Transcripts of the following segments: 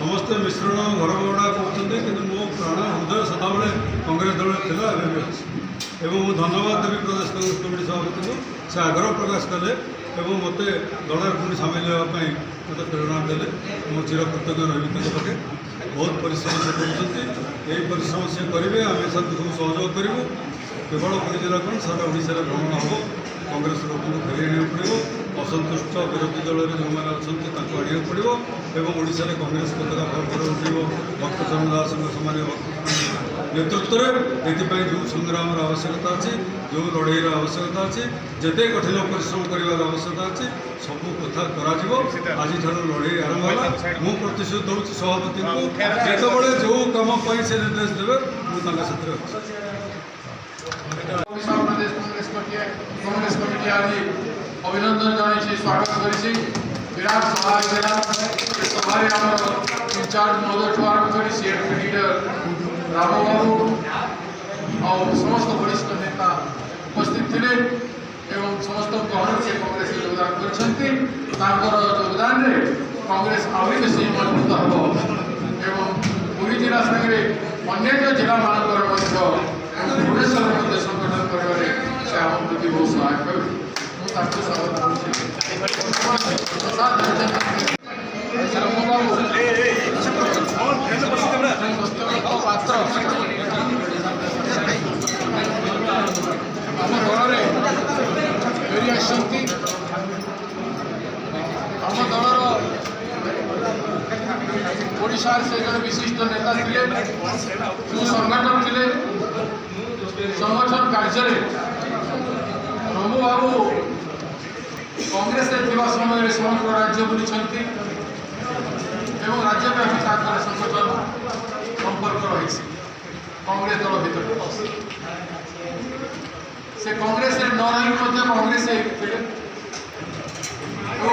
समस्ते मिश्रण घर भड़ा कहते कि मो प्राण हृदय सदाबले कांग्रेस दल एवं धन्यवाद देवी प्रदेश कांग्रेस कमिटी सभापति को से आग्रह प्रकाश कले और मत दल पुणी सामिल होगापी मत प्रेरणा देले मो चिर कृतज्ञ रही पाखे बहुत परिश्रम से कर परिश्रम से करेंगे आम सब सहयोग करूँ केवल पुरी जिला कौन सारा ओडिशा भ्रमण हम कांग्रेस लोक फेर आने पड़ो असंतुष्ट विरोधी दल में जो मैंने अच्छा आने पड़ो और ओडिशा कांग्रेस पताका भर उठो भक्तचरण दास सामान्य नेतृत्व में जो संग्राम आवश्यकता अच्छी जो लड़ाईर आवश्यकता अच्छी जिते कठिन परिश्रम कर आवश्यकता अच्छी सब कथा कर आज लड़ाई आरंभ है मु प्रतिश्रुत दूँ सभापति को जिते जो कम से निर्देश देवे मुझे कांग्रेस कमिटी आज अभिनंदन जन स्वागत कर विराट सभा इंचार्ज महोदय आरम्भ कर सीएडपी लीडर राम बाबू और समस्त वरिष्ठ नेता उपस्थित थे एवं समस्त ग्रहण से कांग्रेस योगदान कर योगदान कांग्रेस आहरी बेसी मजबूत हम पुरी जिला सागे अन्य जिला मानकर भुवनेश्वर संगठन कर आम प्रति बहुत सहायक पात्र आम दल फेरी आम दलर ओडिशा से जन विशिष्ट नेता थे जो संगठन थे संगठन कार्य रमु बाबू कांग्रेस समय समग्र राज्य बुली राज्यव्यापी संगठन संपर्क रही कांग्रेस दल भर से कांग्रेस न रही कांग्रेस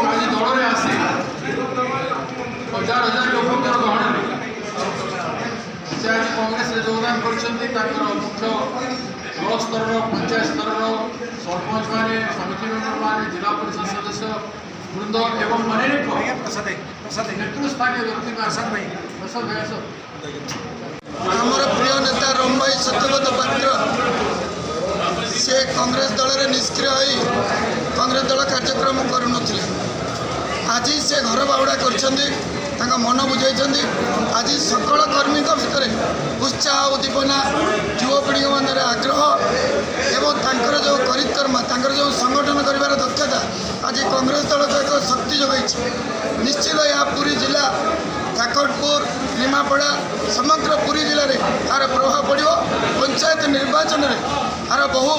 आज दल में आसी हजार हजार लोक गहन से आज कांग्रेस योगदान कर मुख्य ब्लॉक स्तर पंचायत स्तर सरपंच मैंने समिति मेम्बर मैंने जिला परिषद सदस्य वृंद एवं अनेक नेतृस्थानीय व्यक्ति आमर प्रिय नेता राम भाई सत्यव्रत पात्र से कांग्रेस दल में निष्क्रिय हो कांग्रेस दल कार्यक्रम करूँ आज से घर बाहुड़ा कर मन बुझाई आज सकल कर्मी भितर उत्साह उद्दीपना युवपीढ़ी मन आग्रह एवं जो करिकर्मा जो संगठन कर दक्षता आज कांग्रेस दल को एक शक्ति जगह निश्चित यह पुरी जिला काकटपुर निमापड़ा समग्र पुरी जिले में यार प्रभाव पड़ो पंचायत निर्वाचन में यार बहु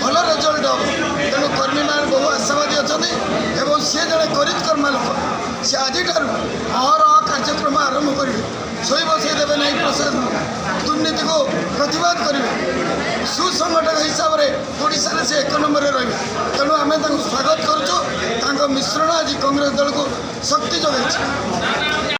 भल रिजल्ट हम तेणु कर्मी मान बहु आशावादी अच्छा सी जड़े करिकर्मा लोक सी आज अहरह कार्यक्रम आरंभ करेंगे शोई बसई देवे नहीं प्रशासन दुर्नीति को प्रतिवाद करेंगे सुसंगठक हिसाब से ओडिशा से एक नंबर रही तेणु आम स्वागत करुँ मिश्रण आज कांग्रेस दल को शक्ति जगह